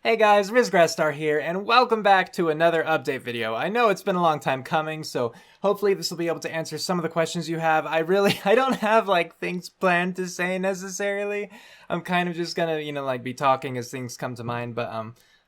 Hey guys, Grestar here, and welcome back to another update video. I know it's been a long time coming, so hopefully this will be able to answer some of the questions you have. I don't have like things planned to say necessarily. I'm kind of just gonna, like be talking as things come to mind, but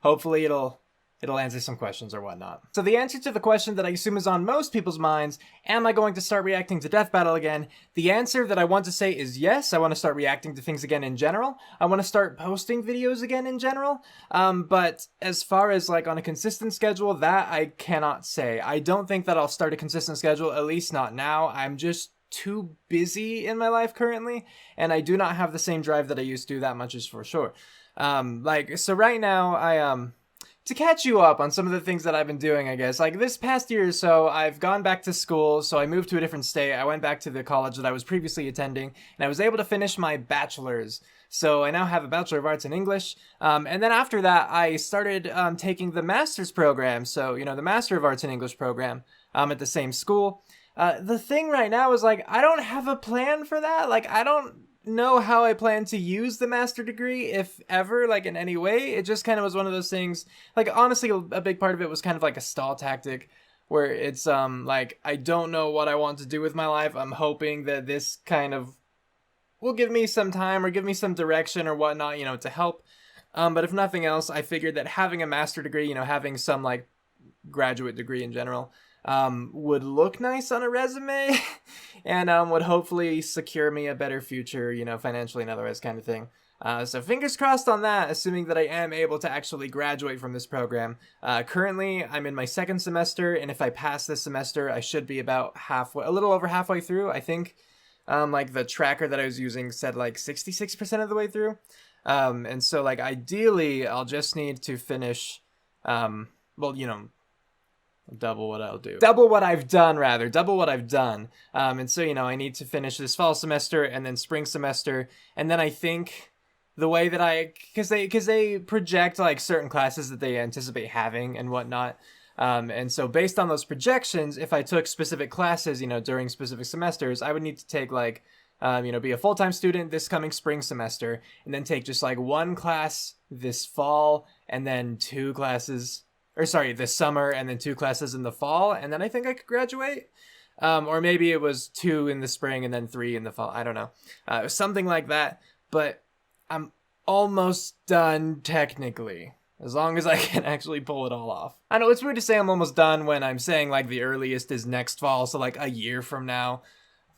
hopefully it'll answer some questions or whatnot. So the answer to the question that I assume is on most people's minds, am I going to start reacting to Death Battle again? The answer that I want to say is yes. I want to start reacting to things again in general. I want to start posting videos again in general. But as far as like on a consistent schedule, that I cannot say. I don't think that I'll start a consistent schedule, at least not now. I'm just too busy in my life currently, and I do not have the same drive that I used to, that much is for sure. So right now, to catch you up on some of the things that I've been doing, I guess, like this past year or so, I've gone back to school, so I moved to a different state. I went back to the college that I was previously attending, and I was able to finish my bachelor's. So I now have a Bachelor of Arts in English, and then after that, I started taking the master's program, so, the Master of Arts in English program at the same school. The thing right now is, like, I don't have a plan for that. Like, I don't know how I plan to use the master degree, if ever, like in any way. It just kind of was one of those things, like honestly a big part of it was kind of like a stall tactic where it's like I don't know what I want to do with my life. I'm hoping that this kind of will give me some time or give me some direction or whatnot, to help. But if nothing else, I figured that having a master degree, having some like graduate degree in general, would look nice on a resume and would hopefully secure me a better future, financially and otherwise kind of thing. So fingers crossed on that, assuming that I am able to actually graduate from this program. Currently, I'm in my second semester, and if I pass this semester, I should be about halfway, a little over halfway through. I think like the tracker that I was using said like 66% of the way through. And so like ideally, I'll just need to finish, double what I'll do. Double what I've done, rather. Double what I've done. And so, I need to finish this fall semester and then spring semester. And then I think the way that because they project like certain classes that they anticipate having and whatnot. And so based on those projections, if I took specific classes, during specific semesters, I would need to take like, be a full-time student this coming spring semester and then take just like one class this fall and then two classes this summer and then two classes in the fall, and then I think I could graduate. Or maybe it was two in the spring and then three in the fall. I don't know. Something like that. But I'm almost done technically, as long as I can actually pull it all off. I know it's weird to say I'm almost done when I'm saying like the earliest is next fall, so like a year from now.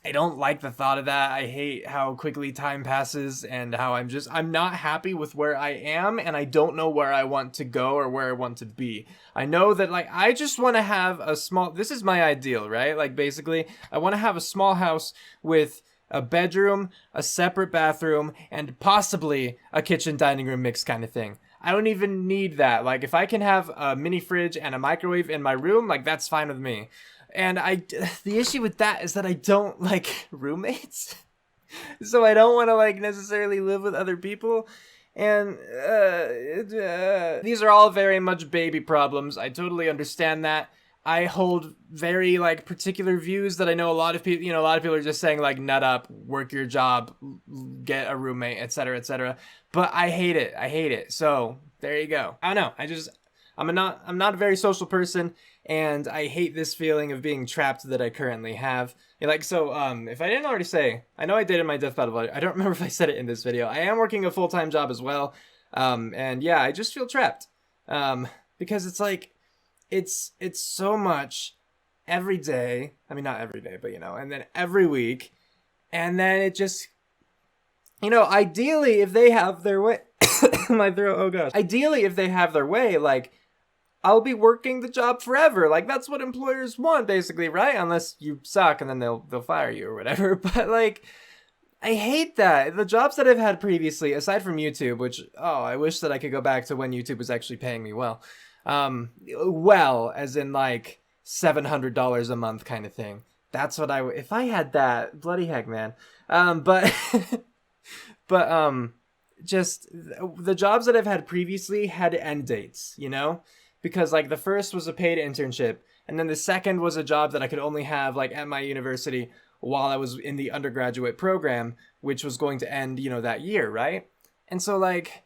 I don't like the thought of that. I hate how quickly time passes and how I'm not happy with where I am, and I don't know where I want to go or where I want to be. I know that like I just want to have this is my ideal, right? Like basically I want to have a small house with a bedroom, a separate bathroom, and possibly a kitchen dining room mix kind of thing. I don't even need that. Like if I can have a mini fridge and a microwave in my room, like that's fine with me. And the issue with that is that I don't like roommates. So I don't want to like necessarily live with other people. And these are all very much baby problems. I totally understand that. I hold very like particular views that I know a lot of people, a lot of people are just saying like nut up, work your job, get a roommate, etc., etc. But I hate it. I hate it. So there you go. I don't know. I'm not a very social person, and I hate this feeling of being trapped that I currently have. If I didn't already say, I know I did in my Death Battle video. I don't remember if I said it in this video. I am working a full-time job as well, and yeah, I just feel trapped, because it's like, it's so much every day. I mean, not every day, but and then every week, and then it just, ideally, if they have their way, my throat, oh gosh. Ideally, if they have their way, like, I'll be working the job forever. Like, that's what employers want, basically, right? Unless you suck and then they'll fire you or whatever. But, like, I hate that. The jobs that I've had previously, aside from YouTube, which, I wish that I could go back to when YouTube was actually paying me well. Well, as in, like, $700 a month kind of thing. That's what if I had that, bloody heck, man. Just the jobs that I've had previously had end dates, because like the first was a paid internship, and then the second was a job that I could only have like at my university while I was in the undergraduate program, which was going to end, that year, right? And so like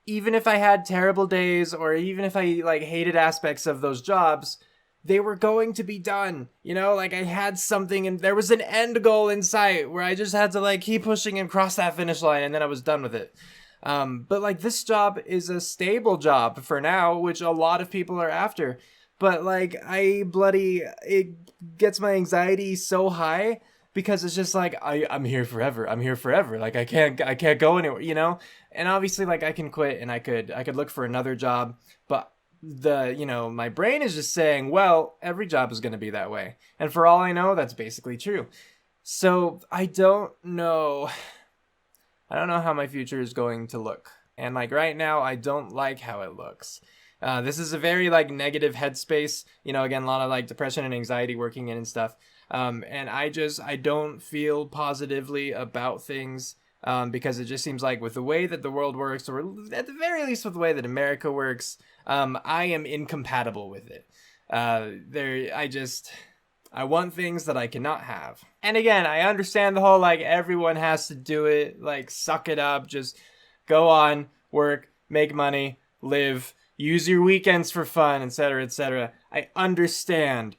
even if I had terrible days or even if I like hated aspects of those jobs, they were going to be done. You know, like I had something and there was an end goal in sight where I just had to like keep pushing and cross that finish line and then I was done with it. But like this job is a stable job for now, which a lot of people are after. But like it gets my anxiety so high because it's just like I'm here forever. I'm here forever. Like I can't go anywhere, you know? And obviously like I can quit and I could look for another job, but my brain is just saying, well, every job is going to be that way. And for all I know, that's basically true. So I don't know how my future is going to look. And like right now, I don't like how it looks. This is a very like negative headspace, again, a lot of like depression and anxiety working in and stuff. And I don't feel positively about things. Because it just seems like with the way that the world works, or at the very least with the way that America works, I am incompatible with it. I want things that I cannot have. And again, I understand the whole like everyone has to do it, like suck it up, just go on, work, make money, live, use your weekends for fun, etc., etc. I understand.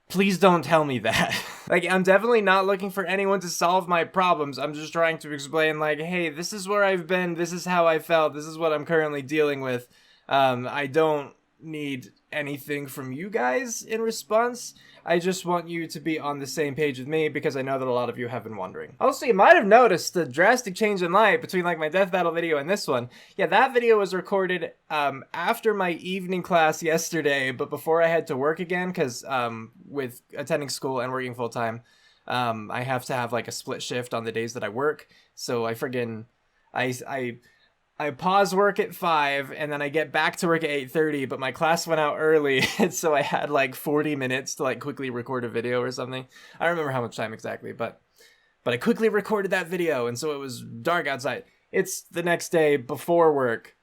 Please don't tell me that. Like, I'm definitely not looking for anyone to solve my problems. I'm just trying to explain, like, hey, this is where I've been. This is how I felt. This is what I'm currently dealing with. I don't need anything from you guys in response. I just want you to be on the same page with me because I know that a lot of you have been wondering. Also, you might have noticed the drastic change in light between like my death battle video and this one. Yeah, that video was recorded after my evening class yesterday, but before I had to work again because with attending school and working full time, I have to have like a split shift on the days that I work. So I pause work at 5 and then I get back to work at 8:30, but my class went out early, and so I had like 40 minutes to like quickly record a video or something. I don't remember how much time exactly, but I quickly recorded that video, and so it was dark outside. It's the next day before work,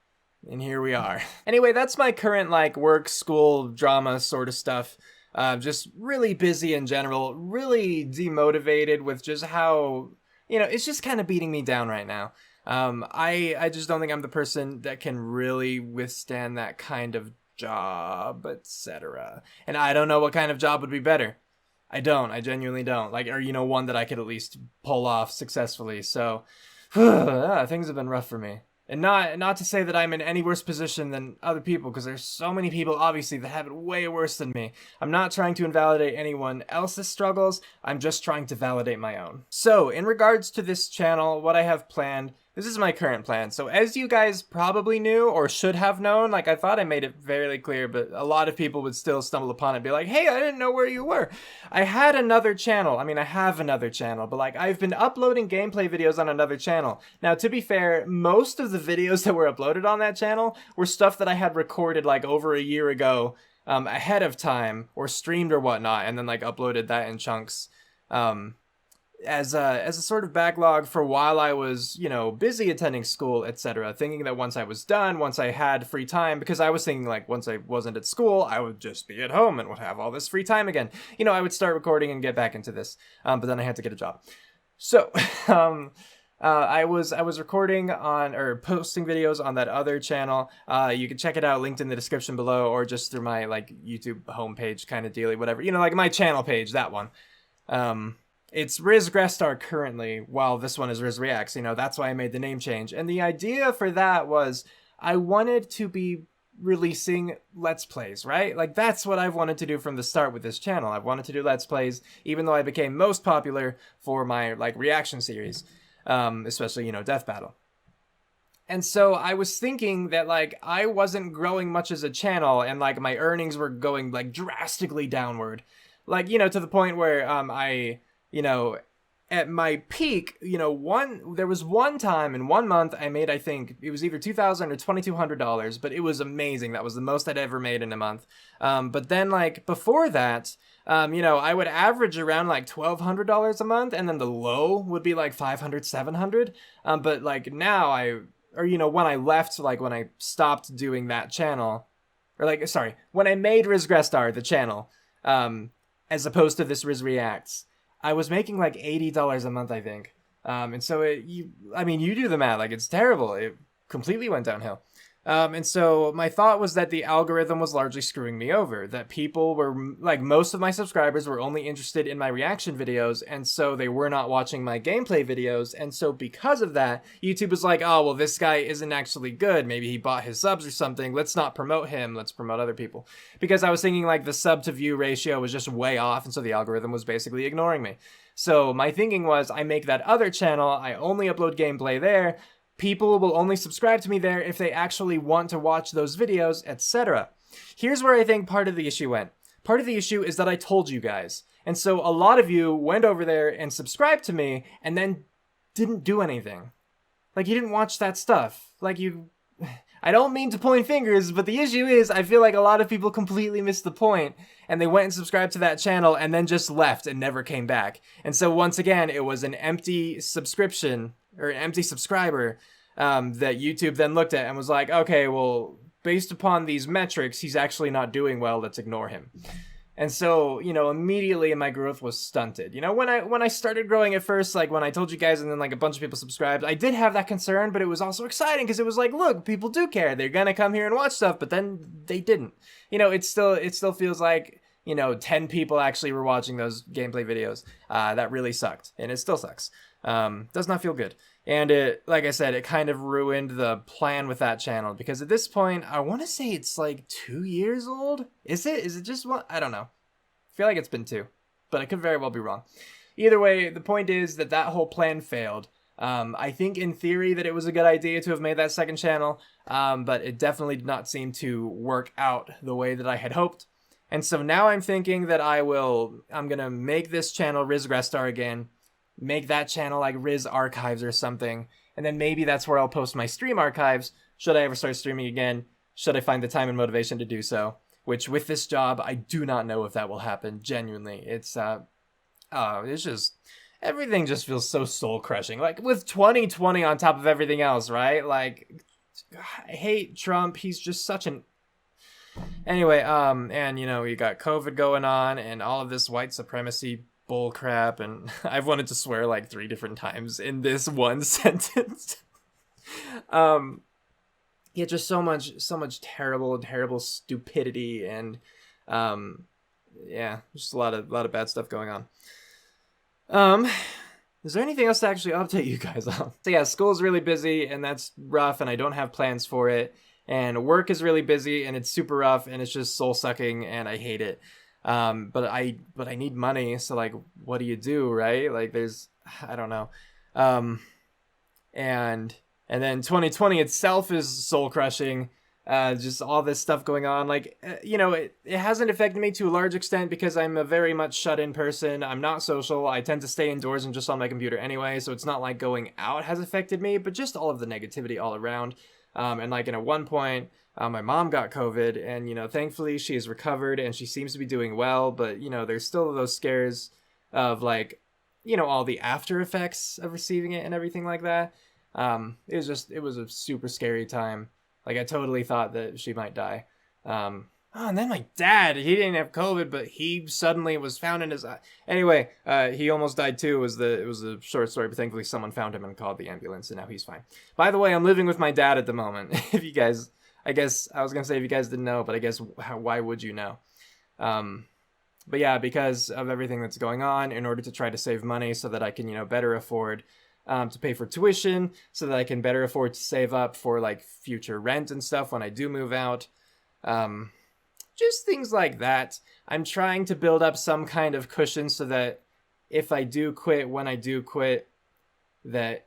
and here we are. Anyway, that's my current like work, school, drama sort of stuff. Just really busy in general, really demotivated with just how, it's just kind of beating me down right now. I just don't think I'm the person that can really withstand that kind of job, etc. And I don't know what kind of job would be better. I genuinely don't. Like, or, one that I could at least pull off successfully. So, things have been rough for me. And not to say that I'm in any worse position than other people, because there's so many people, obviously, that have it way worse than me. I'm not trying to invalidate anyone else's struggles. I'm just trying to validate my own. So, in regards to this channel, what I have planned, this is my current plan. So as you guys probably knew or should have known, like I thought I made it very clear, but a lot of people would still stumble upon it and be like, hey, I didn't know where you were. I had another channel. I mean, I have another channel, but like I've been uploading gameplay videos on another channel. Now, to be fair, most of the videos that were uploaded on that channel were stuff that I had recorded like over a year ago ahead of time or streamed or whatnot, and then like uploaded that in chunks. As a sort of backlog for while I was, busy attending school, etc. Thinking that once I was done, once I had free time, because I was thinking like once I wasn't at school, I would just be at home and would have all this free time again. I would start recording and get back into this. But then I had to get a job. So, I was recording on or posting videos on that other channel. You can check it out, linked in the description below, or just through my like YouTube homepage kind of dealy, whatever. Like my channel page, that one. It's Riz Grestar currently, while this one is Riz Reacts. That's why I made the name change. And the idea for that was I wanted to be releasing Let's Plays, right? Like, that's what I've wanted to do from the start with this channel. I've wanted to do Let's Plays, even though I became most popular for my, like, reaction series. Especially, Death Battle. And so I was thinking that, like, I wasn't growing much as a channel, and, like, my earnings were going, like, drastically downward. Like, to the point where, at my peak, there was one time in 1 month I made, I think it was either $2,000 or $2,200, but it was amazing. That was the most I'd ever made in a month. But then like before that, I would average around like $1,200 a month, and then the low would be like $500, $700. But like now when I left, like when I stopped doing that channel, or like, sorry, when I made Riz Grestar, the channel, as opposed to this Riz Reacts, I was making like $80 a month, I think. And so you do the math, like it's terrible. It completely went downhill. And so my thought was that the algorithm was largely screwing me over, that people were, like, most of my subscribers were only interested in my reaction videos, and so they were not watching my gameplay videos. And so because of that, YouTube was like, oh, well, this guy isn't actually good. Maybe he bought his subs or something. Let's not promote him. Let's promote other people. Because I was thinking, like, the sub to view ratio was just way off, and so the algorithm was basically ignoring me. So my thinking was, I make that other channel, I only upload gameplay there, people will only subscribe to me there if they actually want to watch those videos, etc. Here's where I think part of the issue went. Part of the issue is that I told you guys. And so a lot of you went over there and subscribed to me and then didn't do anything. Like, you didn't watch that stuff. Like, you... I don't mean to point fingers, but the issue is I feel like a lot of people completely missed the point, and they went and subscribed to that channel and then just left and never came back. And so once again, it was an empty subscription, or an empty subscriber, that YouTube then looked at and was like, okay, well, based upon these metrics, he's actually not doing well, let's ignore him. And so, you know, immediately my growth was stunted. You know, when I started growing at first, like when I told you guys and then like a bunch of people subscribed, I did have that concern, but it was also exciting because it was like, look, people do care. They're gonna come here and watch stuff, but then they didn't. You know, it still feels like, you know, 10 people actually were watching those gameplay videos. That really sucked, and it still sucks. Does not feel good. And it, like I said, it kind of ruined the plan with that channel, because at this point, I want to say it's like 2 years old. Is it? Is it just one? I don't know. I feel like it's been 2, but I could very well be wrong. Either way, the point is that that whole plan failed. I think in theory that it was a good idea to have made that second channel, but it definitely did not seem to work out the way that I had hoped. And so now I'm thinking that I'm going to make this channel Riz Grestar again, make that channel like Riz Archives or something, and then maybe that's where I'll post my stream archives, should I ever start streaming again, should I find the time and motivation to do so, which with this job, I do not know if that will happen, genuinely. It's just, everything just feels so soul-crushing, like with 2020 on top of everything else, right? Like, I hate Trump, he's just such an... Anyway, and you know, you got COVID going on, and all of this white supremacy bull crap, and I've wanted to swear like 3 different times in this one sentence. Yeah, just so much terrible stupidity, and yeah, just a lot of bad stuff going on. Is there anything else to actually update you guys on? So yeah, school's really busy, and that's rough, and I don't have plans for it, and work is really busy, and it's super rough, and it's just soul-sucking, and I hate it. But I need money, so like, what do you do, right? Like, I don't know. And then 2020 itself is soul crushing. Just all this stuff going on. Like, you know, it hasn't affected me to a large extent because I'm a very much shut in person. I'm not social. I tend to stay indoors and just on my computer anyway. So it's not like going out has affected me, but just all of the negativity all around. And like, at one point, my mom got COVID, and, you know, thankfully she has recovered and she seems to be doing well, but, you know, there's still those scares of, like, you know, all the after effects of receiving it and everything like that. It was a super scary time. Like, I totally thought that she might die. And then my dad, he didn't have COVID, but he suddenly was found in his eye. Anyway, he almost died too. It was a short story, but thankfully someone found him and called the ambulance, and now he's fine. By the way, I'm living with my dad at the moment. If you guys, I guess, I was going to say if you guys didn't know, but I guess why would you know? But yeah, because of everything that's going on, in order to try to save money so that I can, you know, better afford to pay for tuition, so that I can better afford to save up for, like, future rent and stuff when I do move out. Just things like that. I'm trying to build up some kind of cushion so that if I do quit, when I do quit, that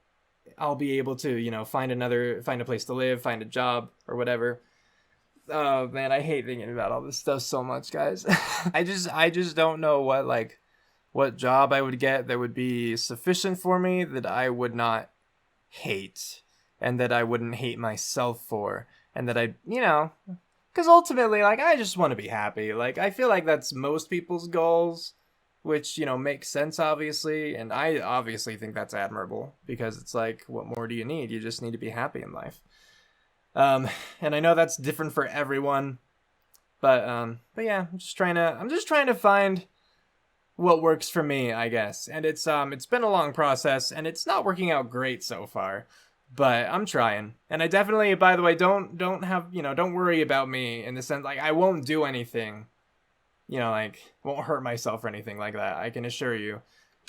I'll be able to, you know, find a place to live, find a job or whatever. Oh man, I hate thinking about all this stuff so much, guys. I just don't know what job I would get that would be sufficient for me, that I would not hate, and that I wouldn't hate myself for, and that I, you know, because ultimately, like, I just want to be happy. Like, I feel like that's most people's goals, which, you know, makes sense, obviously, and I obviously think that's admirable, because it's like, what more do you need? You just need to be happy in life. And I know that's different for everyone, but yeah, I'm just trying to find what works for me, I guess. And it's been a long process, and it's not working out great so far, but I'm trying. And I definitely, by the way, don't have, don't worry about me in the sense, like, I won't do anything, like, won't hurt myself or anything like that. I can assure you.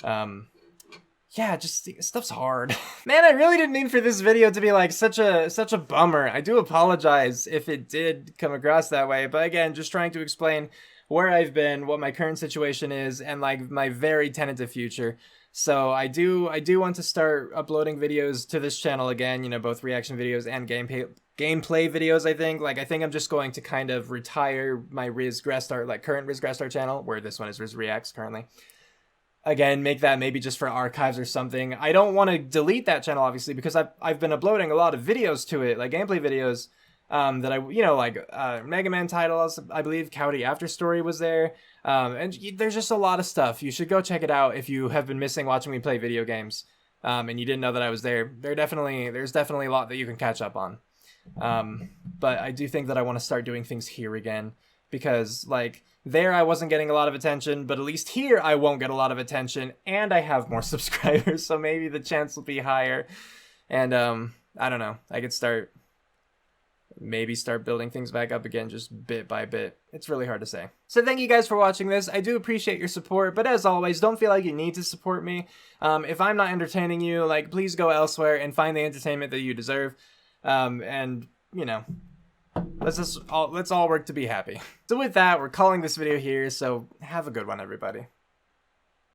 Yeah, just stuff's hard. Man, I really didn't mean for this video to be like such a bummer. I do apologize if it did come across that way, but again, just trying to explain where I've been, what my current situation is, and like my very tentative future. So I do want to start uploading videos to this channel again, both reaction videos and gameplay videos. I think I'm just going to kind of retire my Grestar, like current Grestar channel, where this one is Riz Reacts currently. Again, make that maybe just for archives or something. I don't want to delete that channel, obviously, because I've been uploading a lot of videos to it, like gameplay videos, that like Mega Man titles, I believe Cowdy After Story was there, and there's just a lot of stuff. You should go check it out if you have been missing watching me play video games, and you didn't know that I was there. There's definitely a lot that you can catch up on, but I do think that I want to start doing things here again, because like there I wasn't getting a lot of attention, but at least here I won't get a lot of attention, and I have more subscribers, so maybe the chance will be higher, and I don't know, I could start building things back up again just bit by bit. It's really hard to say. So thank you guys for watching this. I do appreciate your support, but as always, don't feel like you need to support me. If I'm not entertaining you, like, please go elsewhere and find the entertainment that you deserve, and let's all work to be happy. So with that, we're calling this video here, so have a good one, everybody.